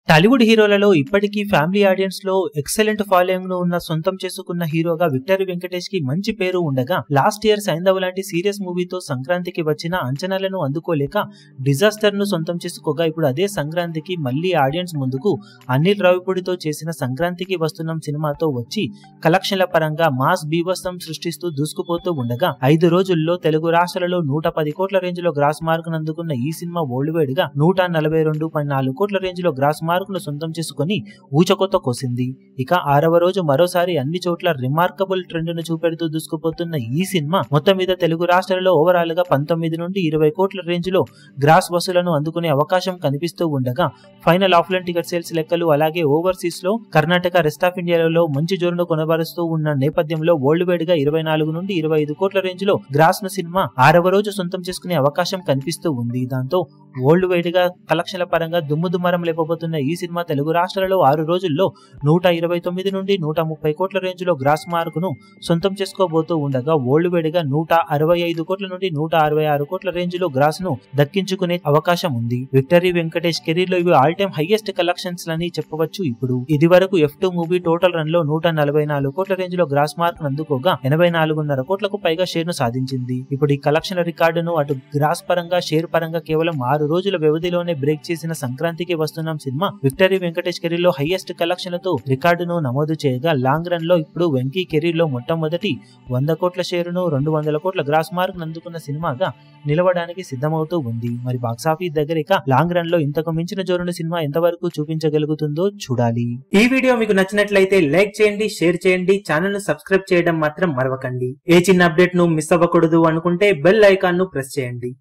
టాలీవుడ్ హీరోలలో ఇప్పటికీ family audience లో excellent following ను ఉన్న సొంతం చేసుకున్న హీరోగా విక్టరీ వెంకటేష్ కి మంచి పేరు ఉండగా లాస్ట్ ఇయర్ సైంధవ్ లాంటి సీరియస్ మూవీతో సంక్రాంతికి వచ్చిన అంచనాలను అందుకోలేక డిజాస్టర్ ను సొంతం చేసుకోగా ఇప్పుడు అదే సంక్రాంతికి మళ్లీ ఆడియన్స్ ముందుకు అనిల్ రావిపూడితో చేసిన సంక్రాంతికి వస్తున్నాం సినిమాతో వచ్చి కలెక్షన్ల పరంగా మాస్ బీభత్సం సృష్టిస్తూ దూసుకుపోతూ ఉండగా 5 రోజుల్లో తెలుగు రాష్ట్రాలలో 110 కోట్ల రేంజ్ లో గ్రాస్ మార్క్ అందుకున్న ఈ సినిమా వరల్డ్ వైడ్ గా 142.4 కోట్ల రేంజ్ లో గ్రాస్ మార్క్ ను సొంతం చేసుకుని ఊచకొత్త కోసింది. ఇక 6వ రోజు మరోసారి అన్ని చోట్ల రిమార్కబుల్ ట్రెండ్ ను చూపెడుతూ దూసుకుపోతున్న ఈ సినిమా మొత్తం మీద తెలుగు రాష్ట్రాలలో ఓవరాల్ గా 19 నుండి 20 కోట్ల రేంజ్ లో గ్రాస్ వసూలను అందుకునే అవకాశం కనిపిస్తూ ఉండగా ఫైనల్ ఆఫ్లైన్ టికెట్ సేల్స్ లెక్కలు అలాగే ఓవర్సీస్ లో కర్ణాటక రెస్ట్ ఆఫ్ ఇండియాలో మంచి జోరును కొనబరుస్తూ ఉన్న నేపథ్యంలో వరల్డ్ వైడ్ గా 24 నుండి 25 కోట్ల రేంజ్ లో గ్రాస్ ను సినిమా 6వ రోజు సొంతం చేసుకునే అవకాశం కనిపిస్తూ ఉంది. దాంతో వరల్డ్ వైడ్ గా కలెక్షన్ల పరంగా దుమ్ముదుమారం లేపబోతున్న ఈ సినిమా తెలుగు రాష్ట్రాలలో 6 రోజుల్లో 129 నుండి 130 కోట్ల రేంజ్ లో గ్రాస్ మార్క్ ను సొంతం చేసుకోబోతూ ఉండగా వరల్డ్ వైడ్ గా 165 కోట్ల నుండి 166 కోట్ల రేంజ్ లో గ్రాస్ ను దక్కించుకునే అవకాశం ఉంది. విక్టరీ వెంకటేష్ కెరీర్ లో ఇవి ఆల్ టైమ్ హైయెస్ట్ కలెక్షన్స్ లని చెప్పవచ్చు. ఇప్పుడు ఇది వరకు F2 మూవీ టోటల్ రన్ లో 144 కోట్ల రేంజ్ లో గ్రాస్ మార్క్ అందుకోగా 84.5 కోట్లకు పైగా షేర్ ను సాధించింది. ఇప్పుడు ఈ కలెక్షన్ల రికార్డును అటు గ్రాస్ పరంగా షేర్ పరంగా కేవలం 6 రోజుల వ్యవధిలోనే బ్రేక్ చేసిన సంక్రాంతికి వస్తున్నాం సినిమా విక్టరీ వెంకటేష్ కెరీర్ లో హైయెస్ట్ కలెక్షన్లతో రికార్డును నమోదు చేయగా లాంగ్ రన్ లో ఇప్పుడు వెంకీ కెరీర్ లో మొట్టమొదటి 100 కోట్ల షేరును 200 కోట్ల గ్రాస్ మార్క్ అందుకున్న సినిమాగా నిలవడానికి సిద్ధమవుతూ ఉంది. మరి బాక్సాఫీస్ దగ్గర ఇక లాంగ్ రన్ లో ఇంతకు మించిన జోరును సినిమా ఎంతవరకు చూపించగలుగుతుందో చూడాలి. ఈ వీడియో మీకు నచ్చినట్లయితే లైక్ చేయండి, షేర్ చేయండి, ఛానల్ ను సబ్స్క్రైబ్ చేయడం మాత్రం మరవకండి. ఏ చిన్న అప్డేట్ ను మిస్ అవ్వకూడదు అనుకుంటే బెల్ ఐకాన్ ను ప్రెస్ చేయండి.